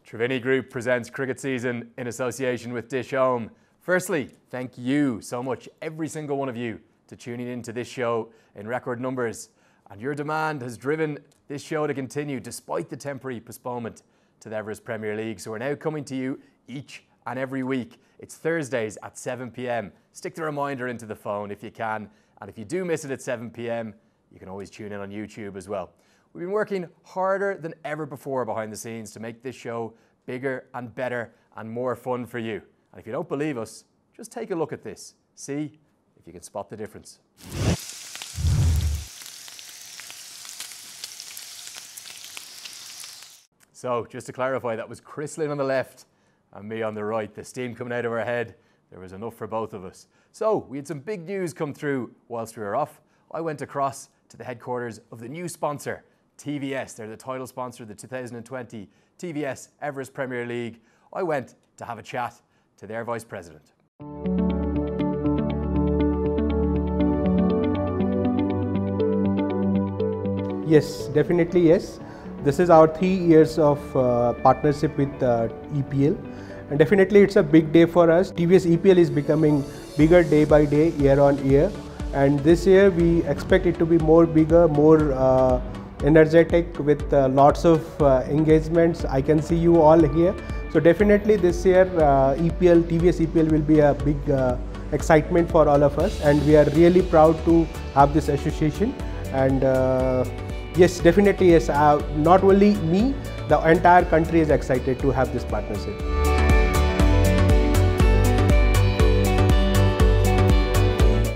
Triveni Group presents cricket season in association with Dish Home. Firstly, thank you so much, every single one of you, to tuning into this show in record numbers. And your demand has driven this show to continue despite the temporary postponement to the Everest Premier League. So we're now coming to you each and every week. It's Thursdays at 7 p.m. Stick the reminder into the phone if you can. And if you do miss it at 7 p.m, you can always tune in on YouTube as well. We've been working harder than ever before behind the scenes to make this show bigger and better and more fun for you. And if you don't believe us, just take a look at this. See if you can spot the difference. So, just to clarify, that was Chris Lynn on the left and me on the right. The steam coming out of our head, there was enough for both of us. So, we had some big news come through whilst we were off. I went across to the headquarters of the new sponsor, TVS. They're the title sponsor of the 2020 TVS Everest Premier League. I went to have a chat to their vice president. Yes, definitely yes. This is our 3 years of partnership with EPL, and definitely it's a big day for us. TVS EPL is becoming bigger day by day, year on year, and this year we expect it to be more bigger, more energetic, with lots of engagements. I can see you all here. So definitely this year TVS EPL will be a big excitement for all of us, and we are really proud to have this association. And yes, definitely yes, not only me, the entire country is excited to have this partnership.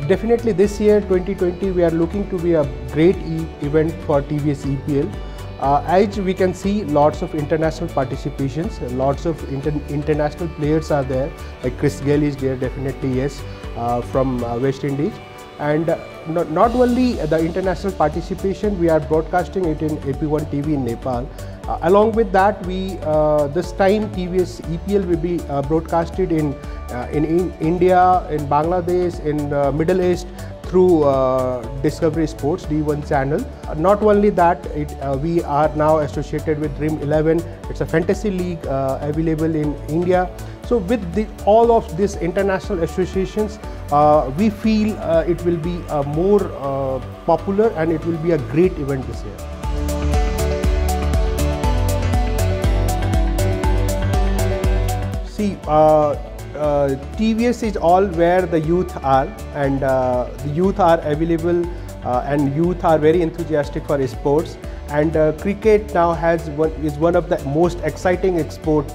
Definitely this year 2020 we are looking to be a great event for TVS EPL. As we can see, lots of international participations, lots of international players are there, like Chris Gayle is there, definitely yes, from West Indies. And not only the international participation, we are broadcasting it in AP1HD in Nepal. Along with that, this time TVS EPL will be broadcasted in India, in Bangladesh, in Middle East through Discovery Sports D1 channel. Not only that, we are now associated with Dream 11. It's a fantasy league available in India. So with all of these international associations, we feel it will be more popular, and it will be a great event this year. See, TVS is all where the youth are, and the youth are available, and youth are very enthusiastic for sports. And cricket now is one of the most exciting sport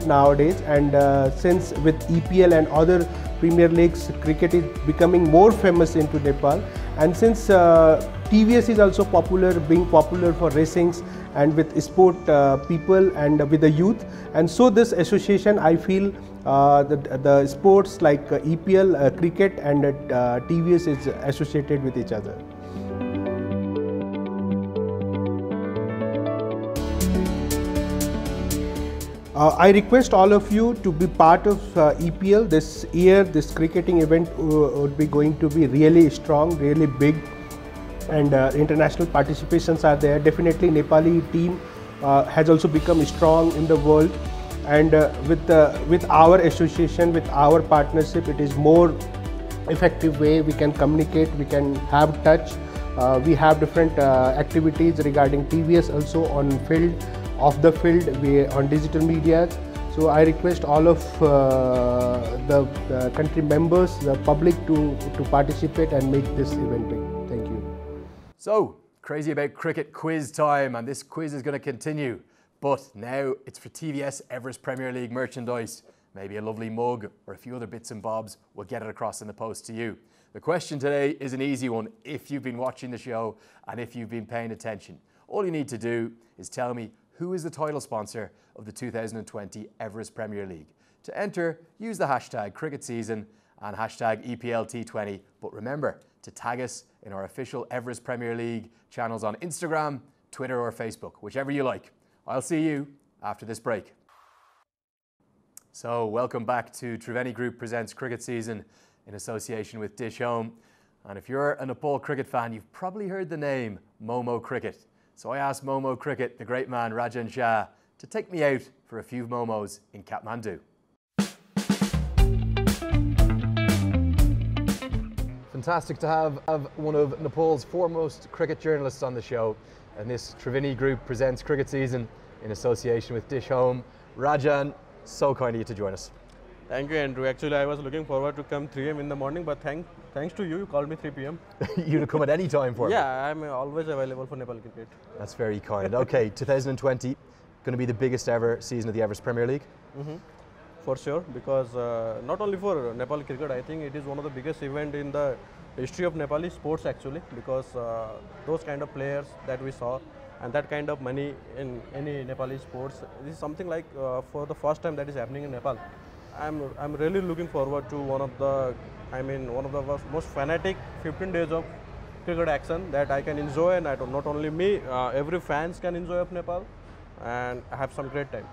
nowadays. And since with EPL and other Premier Leagues, cricket is becoming more famous into Nepal. And since TVS is also being popular for racings and with sport people and with the youth, and so this association, I feel the sports like EPL, cricket and TVS is associated with each other. I request all of you to be part of EPL this year. This cricketing event would be going to be really strong, really big, and international participations are there. Definitely Nepali team has also become strong in the world, and with our association, with our partnership, it is more effective way we can communicate, we can have touch. We have different activities regarding TVS also on field, off the field, on digital media. So I request all of the country members, the public to participate and make this event big. Thank you. So, crazy about cricket quiz time, and this quiz is going to continue. But now it's for TVS Everest Premier League merchandise. Maybe a lovely mug or a few other bits and bobs. We'll get it across in the post to you. The question today is an easy one if you've been watching the show and if you've been paying attention. All you need to do is tell me who is the title sponsor of the 2020 Everest Premier League. To enter, use the hashtag #CricketSeason and hashtag EPL T20. But remember to tag us in our official Everest Premier League channels on Instagram, Twitter or Facebook, whichever you like. I'll see you after this break. So welcome back to Triveni Group presents Cricket Season in association with Dish Home. And if you're a Nepal cricket fan, you've probably heard the name Momo Cricket. So I asked Momo Cricket, the great man Rajan Shah, to take me out for a few momos in Kathmandu. Fantastic to have one of Nepal's foremost cricket journalists on the show, and this Triveni Group presents cricket season in association with Dish Home. Rajan, so kind of you to join us. Thank you, Andrew. Actually, I was looking forward to come 3 a.m. in the morning, but thanks to you, you called me 3 p.m. You'd have come at any time for me. Yeah, I'm always available for Nepal cricket. That's very kind. Okay, 2020, going to be the biggest ever season of the Everest Premier League? For sure, because not only for Nepal cricket, I think it is one of the biggest events in the history of Nepali sports actually, because those kind of players that we saw and that kind of money in any Nepali sports, this is something like for the first time that is happening in Nepal. I'm really looking forward to one of the most fanatic 15 days of cricket action that I can enjoy, and not only me, every fans can enjoy of Nepal and have some great time.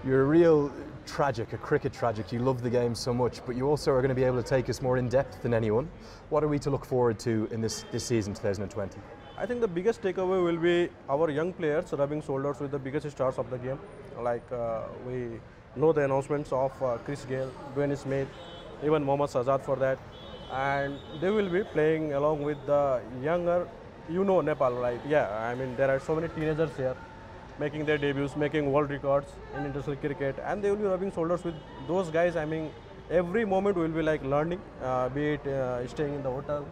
You're a real a cricket tragic. You love the game so much, but you also are going to be able to take us more in depth than anyone. What are we to look forward to in this season 2020? I think the biggest takeaway will be our young players rubbing shoulders with the biggest stars of the game. Like we know the announcements of Chris Gayle, Dwayne Smith, even Mohammad Shahzad for that, and they will be playing along with the younger, Nepal, right? Yeah, I mean there are so many teenagers here making their debuts, making world records in international cricket, and they will be rubbing shoulders with those guys. I mean, every moment will be like learning, be it staying in the hotel,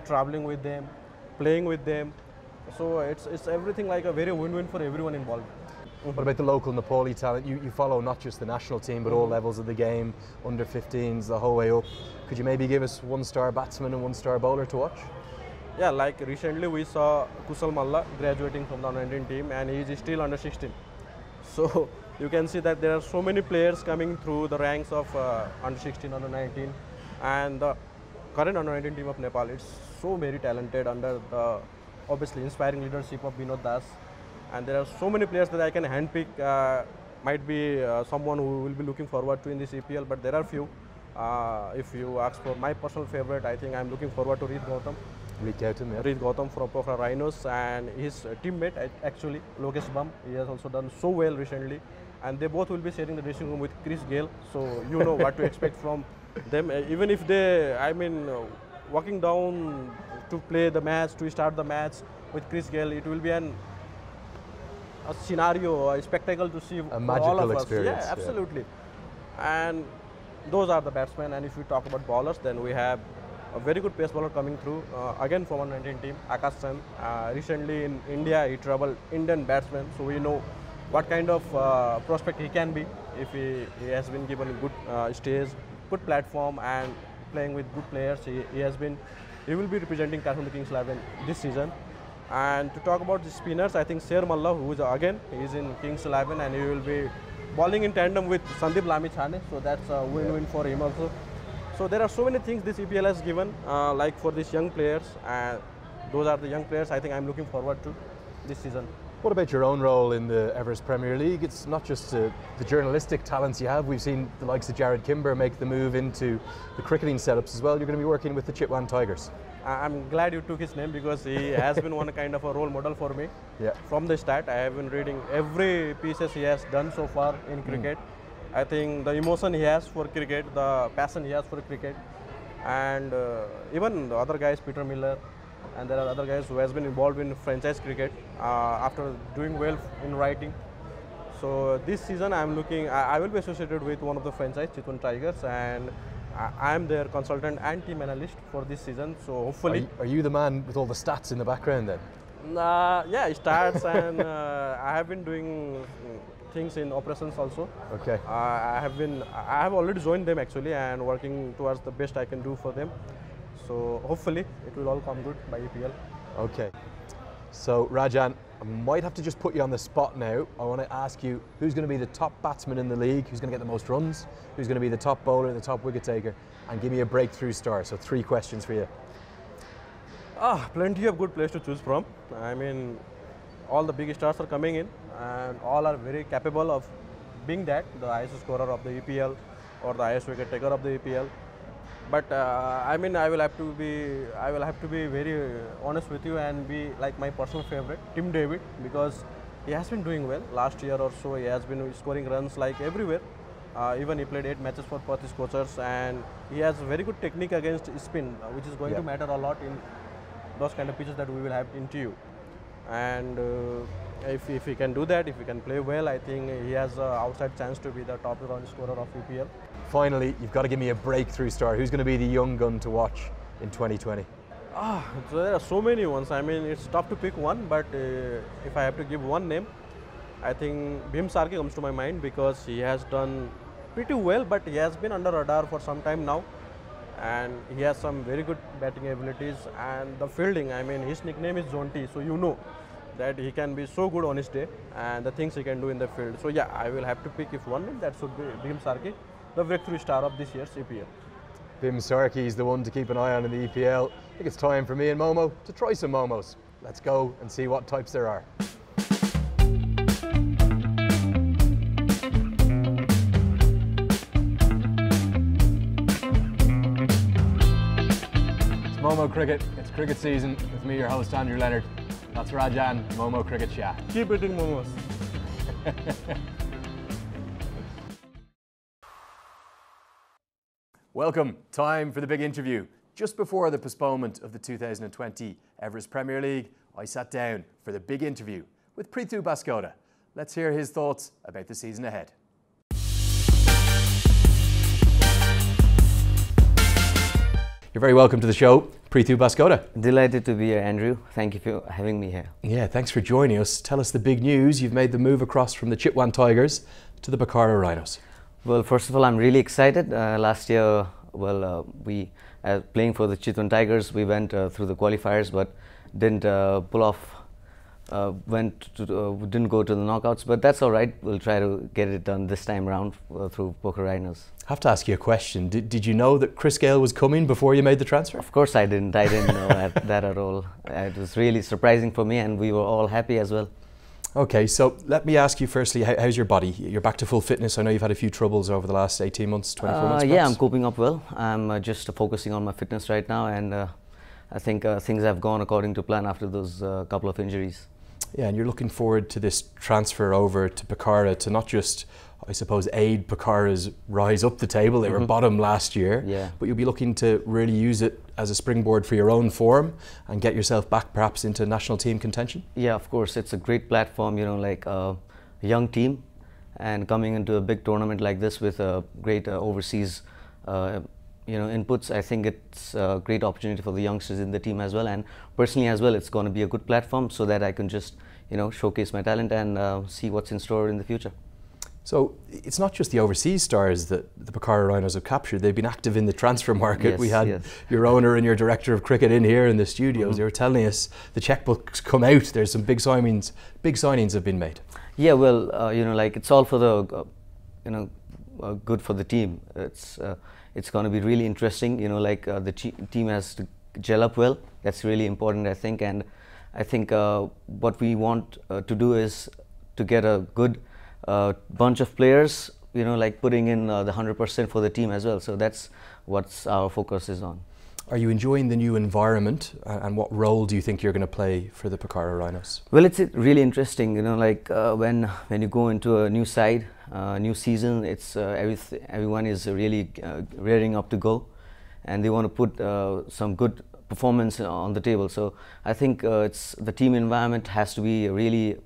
traveling with them, playing with them. So it's everything like a very win-win for everyone involved. What about the local Nepali talent? You follow not just the national team, but all levels of the game, under 15s, the whole way up. Could you maybe give us 1-star batsman and 1-star bowler to watch? Yeah, like recently we saw Malla graduating from the under-19 team, and he is still under 16. So you can see that there are so many players coming through the ranks of under 16, under 19, and the current under 19 team of Nepal. It's so very talented under the obviously inspiring leadership of Vinod Das, and there are so many players that I can handpick. Might be someone who will be looking forward to in this EPL, but there are few. If you ask for my personal favorite, I think I'm looking forward to Reed Gautam. Reed Gautam from Pokhara Rhinos, and his teammate actually Lokesh Bam. He has also done so well recently, and they both will be sharing the dressing room with Chris Gayle. So you know what to expect from them. Even if they, walking down to play the match, to start the match with Chris Gayle, it will be a scenario, a spectacle to see a magical all of experience. us. Yeah, absolutely. Yeah. And those are the batsmen. And if we talk about bowlers, then we have a very good pace bowler coming through, again from our 19 team, Akash Chan. Recently in India, he troubled Indian batsmen, so we know what kind of prospect he can be if he has been given a good stage, good platform, and playing with good players. He will be representing Kathmandu Kings 11 this season. And to talk about the spinners, I think Sher Malla, who is he's in Kings 11, and he will be bowling in tandem with Sandeep Lamichhane, so that's a win-win for him also. So there are so many things this EPL has given, like for these young players, and those are the young players I think I'm looking forward to this season. What about your own role in the Everest Premier League? It's not just the journalistic talents you have. We've seen the likes of Jared Kimber make the move into the cricketing setups as well. You're going to be working with the Chitwan Tigers. I'm glad you took his name, because he has been one kind of a role model for me. Yeah. From the start, I have been reading every pieces he has done so far in cricket. I think the emotion he has for cricket, the passion he has for cricket, and even the other guys, Peter Miller, and there are other guys who has been involved in franchise cricket after doing well in writing. So this season I will be associated with one of the franchise, Chitwan Tigers, and I am their consultant and team analyst for this season. So hopefully. Are you the man with all the stats in the background then? Yeah, stats, and I have been doing things in operations also. Okay. I have already joined them actually, and working towards the best I can do for them. So hopefully it will all come good by EPL. Okay. So Rajan, I might have to just put you on the spot now. I want to ask you who's going to be the top batsman in the league, who's going to get the most runs, who's going to be the top bowler, the top wicket taker, and give me a breakthrough star. So 3 questions for you. Plenty of good players to choose from. I mean, all the big stars are coming in, and all are very capable of being the highest scorer of the EPL or the highest wicket taker of the EPL. But I mean, I will have to be very honest with you and be like my personal favorite, Tim David, because he has been doing well. Last year or so, he has been scoring runs like everywhere. Even he played 8 matches for Perth Scorchers, and he has very good technique against spin, which is going to matter a lot in those kind of pitches that we will have in TU. And if he can do that, if he can play well, I think he has an outside chance to be the top run scorer of EPL. Finally, you've got to give me a breakthrough star. Who's going to be the young gun to watch in 2020? So there are so many ones. I mean, it's tough to pick one, but if I have to give one name, I think Bhim Sarke comes to my mind because he has done pretty well, but he has been under radar for some time now, and he has some very good batting abilities and the fielding. I mean, his nickname is Zonti, so you know that he can be so good on his day and the things he can do in the field. So yeah, I will have to pick if one name, that should be Bhim Sarke, the breakthrough star of this year's EPL. Bhim Sarke is the one to keep an eye on in the EPL. I think it's time for me and Momo to try some Momos. Let's go and see what types there are. Momo Cricket, it's cricket season with me, your host Andrew Leonard. That's Rajan, Momo Cricket Chat. Keep eating momos. Welcome, time for the big interview. Just before the postponement of the 2020 Everest Premier League, I sat down for the big interview with Preethu Baskoda. Let's hear his thoughts about the season ahead. You're very welcome to the show, Preethu Baskoda. Delighted to be here, Andrew. Thank you for having me here. Yeah, thanks for joining us. Tell us the big news. You've made the move across from the Chitwan Tigers to the Pokhara Rhinos. Well, first of all, I'm really excited. Last year, we playing for the Chitwan Tigers, we went through the qualifiers, but didn't pull off. Didn't go to the knockouts, but that's all right. We'll try to get it done this time round through Pokhara Rhinos. I have to ask you a question. Did you know that Chris Gayle was coming before you made the transfer? Of course I didn't. I didn't know that at all. It was really surprising for me, and we were all happy as well. Okay, so let me ask you firstly, how's your body? You're back to full fitness. I know you've had a few troubles over the last 18 months, 24 months Yeah, I'm coping up well. I'm just focusing on my fitness right now, and I think things have gone according to plan after those couple of injuries. Yeah, and you're looking forward to this transfer over to Pokhara to not just, I suppose, aid Pokhara's rise up the table. They were bottom last year, but you'll be looking to really use it as a springboard for your own form and get yourself back perhaps into national team contention. Yeah, of course, it's a great platform, you know, like a young team, and coming into a big tournament like this with a great overseas inputs. I think it's a great opportunity for the youngsters in the team as well, and personally as well, it's going to be a good platform so that I can just, showcase my talent and see what's in store in the future. So it's not just the overseas stars that the Pokhara Rhinos have captured. They've been active in the transfer market. We had your owner and your director of cricket in here in the studios. They were telling us the checkbooks come out. There's some big signings have been made. Yeah, well, it's all for the, good for the team. It's going to be really interesting. The team has to gel up well. That's really important, I think. And I think what we want to do is to get a good bunch of players, putting in the 100% for the team as well. So that's what our focus is on. Are you enjoying the new environment, and what role do you think you're going to play for the Pokhara Rhinos? Well, it's really interesting, when you go into a new side, new season, it's everyone is really rearing up to go, and they want to put some good performance on the table. So I think it's the team environment has to be really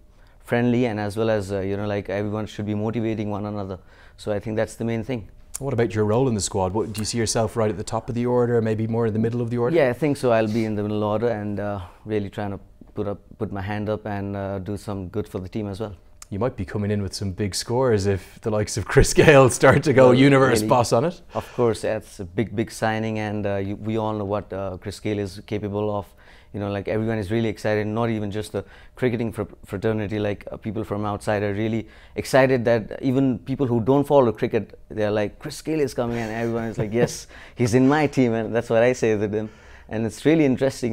friendly, and as well as everyone should be motivating one another. So I think that's the main thing. What about your role in the squad? Do you see yourself right at the top of the order, maybe more in the middle of the order? Yeah, I think so. I'll be in the middle order and really trying to put my hand up and do some good for the team as well. You might be coming in with some big scores if the likes of Chris Gayle start to go universe really, boss on it. Of course, that's a big signing, and we all know what Chris Gayle is capable of. Everyone is really excited, not even just the cricketing fraternity, people from outside are really excited that even people who don't follow cricket, they're like, Chris Gayle is coming, and everyone is like, yes, he's in my team, and that's what I say to them. And it's really interesting,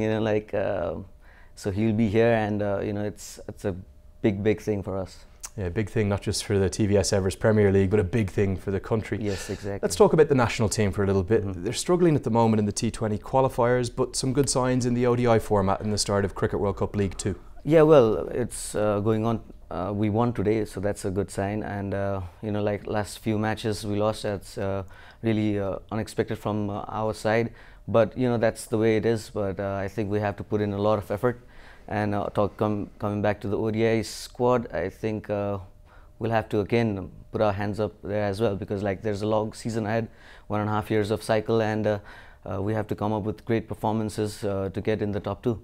so he'll be here, and it's a big thing for us. Yeah, big thing not just for the TVS Everest Premier League, but a big thing for the country. Yes, exactly. Let's talk about the national team for a little bit. They're struggling at the moment in the T20 qualifiers, but some good signs in the ODI format in the start of Cricket World Cup League 2. Yeah, well, it's going on. We won today, so that's a good sign. And you know, like last few matches we lost. That's really unexpected from our side. But you know, that's the way it is. But I think we have to put in a lot of effort. And coming back to the ODI squad, I think we'll have to again put our hands up there as well, because like there's a long season ahead, 1.5 years of cycle, and we have to come up with great performances to get in the top 2.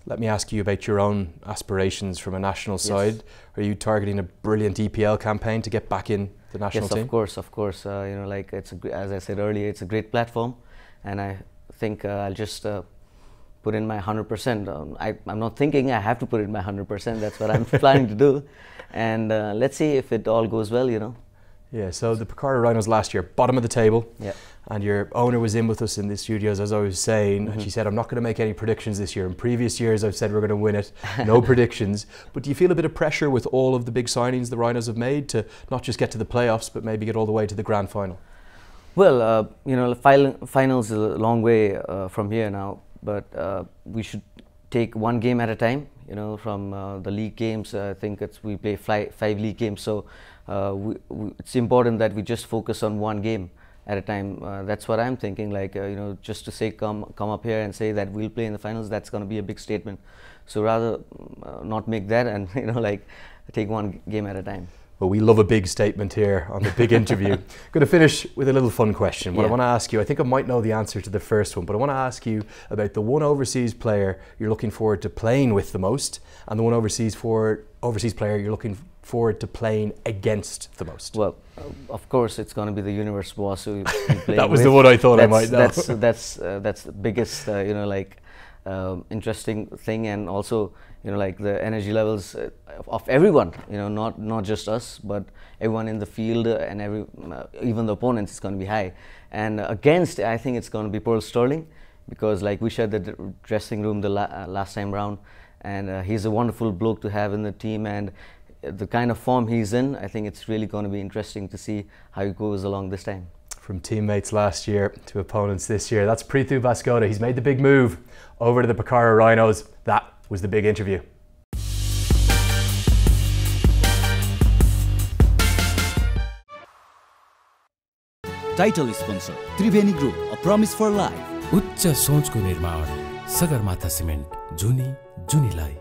Let me ask you about your own aspirations from a national side. Are you targeting a brilliant EPL campaign to get back in the national team? Yes, of course. You know, like it's as I said earlier, it's a great platform, and I think I'll just put in my 100%. I'm not thinking I have to put in my 100%. That's what I'm planning to do, and let's see if it all goes well. You know. Yeah. So the Pokhara Rhinos last year, bottom of the table. Yeah. And your owner was in with us in the studios, as I was saying, and she said, I'm not going to make any predictions this year. In previous years, I've said we're going to win it. No predictions. But do you feel a bit of pressure with all of the big signings the Rhinos have made to not just get to the playoffs, but maybe get all the way to the grand final? Well, you know, finals is a long way from here now, but we should take one game at a time. You know, from the league games, I think we play 5 league games, so it's important that we just focus on one game at a time. That's what I'm thinking. Like you know, just to say come up here and say that we'll play in the finals, that's going to be a big statement. So rather not make that, and you know, like take one game at a time. Well, we love a big statement here on the big interview. Going to finish with a little fun question. What I want to ask you, I think I might know the answer to the first one, but I want to ask you about the one overseas player you're looking forward to playing with the most, and the one overseas player you're looking forward to playing against the most. Well, of course, it's going to be the universe boss who play That was the one I thought I might know. That's the biggest, you know, like interesting thing, and also, you know, like the energy levels of everyone, you know, not just us, but everyone in the field, and even the opponents is going to be high. And against, I think it's going to be Pearl Sterling, because like we shared the dressing room the last time round, and he's a wonderful bloke to have in the team, and the kind of form he's in, I think it's really going to be interesting to see how he goes along this time. From teammates last year to opponents this year, that's Prithu Baskoda. He's made the big move over to the Pokhara Rhinos. That was the big interview. Title sponsor, Triveni Group, a promise for life. उच्च सोचको निर्माण, Sagarmatha cement, जुनी जुनीलाई.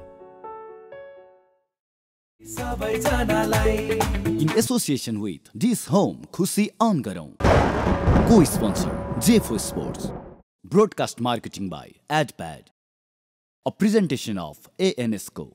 In association with This Home Khushi On Garau. Co-sponsor J4 Sports. Broadcast marketing by AdPad. A presentation of ANS Co.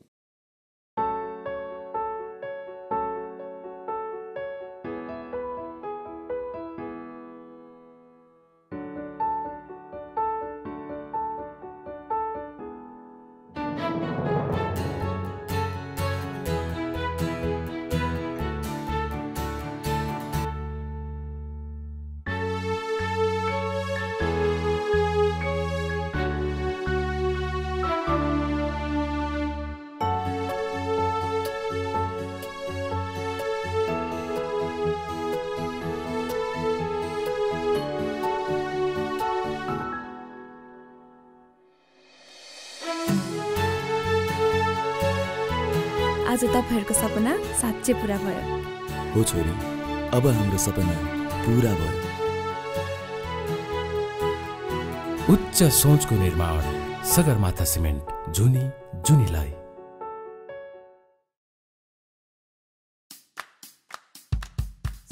आज तपाईहरुको सपना साच्चै पूरा भयो हो छोरी अब हाम्रो सपना पूरा भयो उच्च सोचको निर्माण सगरमाथा सिमेन्ट जुनी जुनीलाई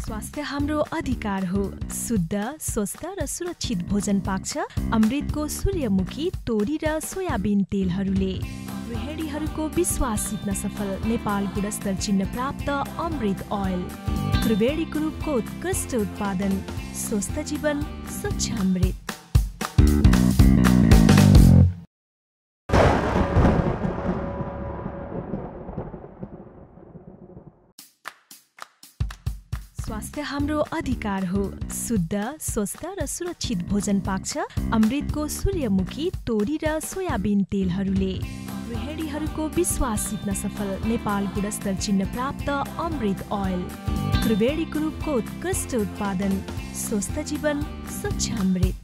स्वास्थ्य हाम्रो अधिकार हो शुद्ध स्वस्थ र सुरक्षित भोजन पाक्छ अमृतको सूर्यमुखी तोरी र सोयाबिन तेलहरूले गृहिणीहरूको विश्वास जित्न सफल नेपाल गुणस्तर चिन्ह प्राप्त अमृत ओइल त्रिवेणी ग्रुपको उत्कृष्ट उत्पादन स्वस्थ जीवन स्वच्छ अमृत स्वास्थ्य हाम्रो अधिकार हो शुद्ध स्वस्थ र सुरक्षित भोजन पाक्छ अमृतको सूर्यमुखी तोरी र सोयाबिन तेलहरूले गृहिणीहरूको विश्वास जित्न सफल नेपाल गुणस्तर चिन्ह प्राप्त अमृत ओइल त्रिवेणी ग्रुपको उत्कृष्ट उत्पादन स्वस्थ जीवन स्वच्छ अमृत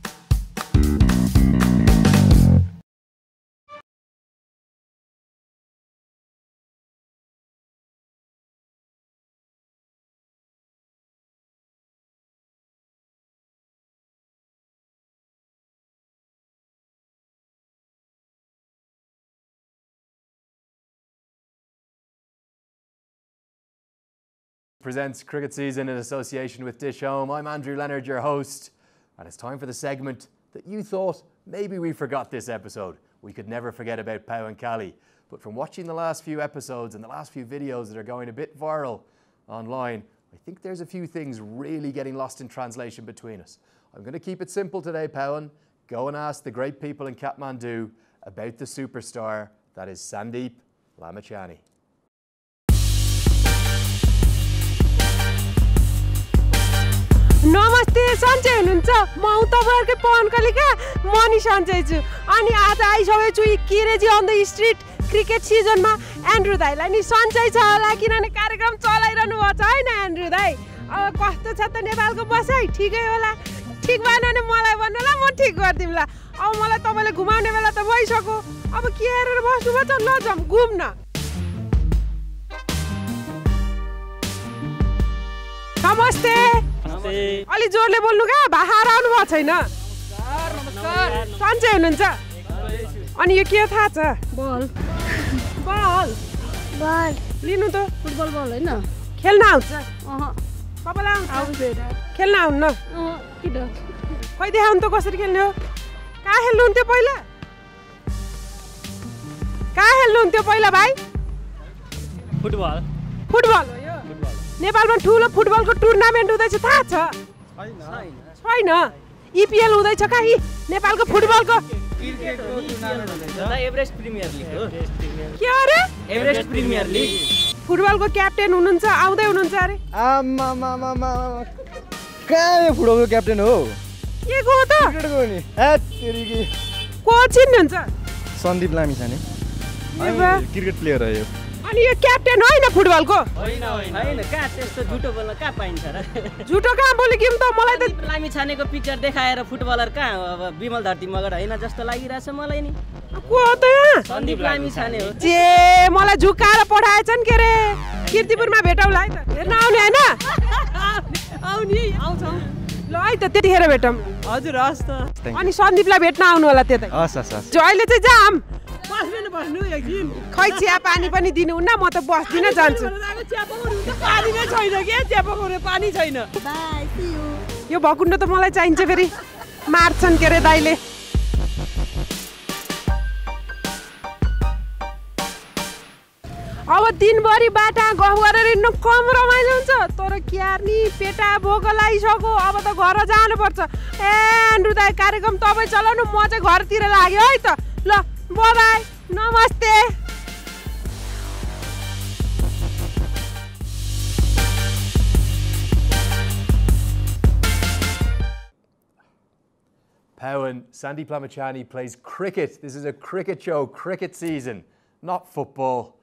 Presents Cricket Season in association with Dish Home. I'm Andrew Leonard, your host, and it's time for the segment that you thought maybe we forgot this episode. We could never forget about Pawankali, but from watching the last few episodes and the last few videos that are going a bit viral online, I think there's a few things really getting lost in translation between us. I'm going to keep it simple today, Pawan. Go and ask the great people in Kathmandu about the superstar that is Sandeep Lamichhane. नमस्ते सन्चै हुनुहुन्छ म तपाईहरुकै पवनकलीका money सन्चै छु अनि आज आइसकेको छु किरेजी अन द स्ट्रीट क्रिकेट सिजनमा एन्ड्रु दाइलाई नि सन्चै छ होला किनभने कार्यक्रम चलाइरहनु भएको छ हैन एन्ड्रु दाइ अब कस्तो छ त नेपालको बसाइ ठिकै होला ठीक भएन भने मलाई भन्नु ल म ठीक गर्दिम ल अब मलाई तपाईले घुमाउने बेला त भइसक्यो अब के हेरेर बस्नु पर्छ ल जाम घुम्न नमस्ते अलि जोरले बोल्नु का बाहिर आउनु भएको छैन सन्चै हुनुहुन्छ अनि यो के थाहा छ बल बल बल लिनु त फुटबल बल हैन खेल्न आउँछ तपाईलाई आउँदैन खेल्न आउन्न किन खै देखाउनु त कसरी खेल्ने हो कहाँ खेल्नुहुन्थ्यो पहिला कहाँ खेल्नुहुन्थ्यो पहिला भाइ फुटबल फुटबल हो यो नेपालमा ठुलो फुटबलको टुर्नामेन्ट हुँदैछ थाहा छ छैन EPL हुँदैछ का नेपालको फुटबलको क्रिकेटको टुर्नामेन्ट हुँदैछ एभरेस्ट प्रिमियर लिग हो के अरे एभरेस्ट प्रिमियर लिग फुटबलको क्याप्टेन हुनुहुन्छ आउँदै हुनुहुन्छ अरे आमा कहाँ फुटबलको क्याप्टेन हो के को त क्रिकेटको नि हैट तेरीकी कोच हुनुहुन्छ सन्दीप लामिछाने क्रिकेट प्लेयर हो यो अनि यो क्याप्टेन होइन फुटबलको होइन कहाँ त्यस्तो झुटो बोल्न कहाँ पाइन्छ र झुटो कहाँ बोलेकिम त मलाई त लामिछानेको पिक्चर देखाएर फुटबलर कहाँ अब विमल धरती मगर होइन जस्तो लागिरहेछ मलाई नि को हो त यहाँ सन्दीप लामिछाने हो जे मलाई झुकाएर पठाएछन् के रे कीर्तिपुरमा भेटौँला है त हेर्न आउने हैन आउने आउँछौ ल है त त्यतिखेर भेटौँ हजुर हस् त अनि सन्दीपलाई भेट्न आउनु होला त्यतै हस् अहिले चाहिँ जाम बस्नु एकदिन खै चिया पानी पनि दिनुहुन्न म त बस्दिन जान्छु पानी नै छैन के चिया पकाउने पानी छैन यो भकुण्डो त मलाई चाहिन्छ फेरि मार्छन् के रे दाइले अब दिनभरि बाटा गफ गरेर हिँड्नु कम रमाइलो हुन्छ तर क्यार्नी पेटा भोक लागिसक्यो अब त घर जानुपर्छ ए एन्ड्रु दाइ कार्यक्रम तपाईँ चलाउनु म चाहिँ घरतिर लाग्यो है त ल बाई नमस्ते Pawan, Sandeep Lamichhane plays cricket. This is a cricket show, cricket season, not football.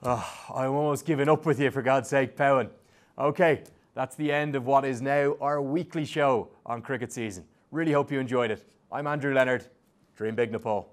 Oh, I'm almost giving up with you, for God's sake, Pawan. Okay, that's the end of what is now our weekly show on cricket season. Really hope you enjoyed it. I'm Andrew Leonard. Dream big, Nepal.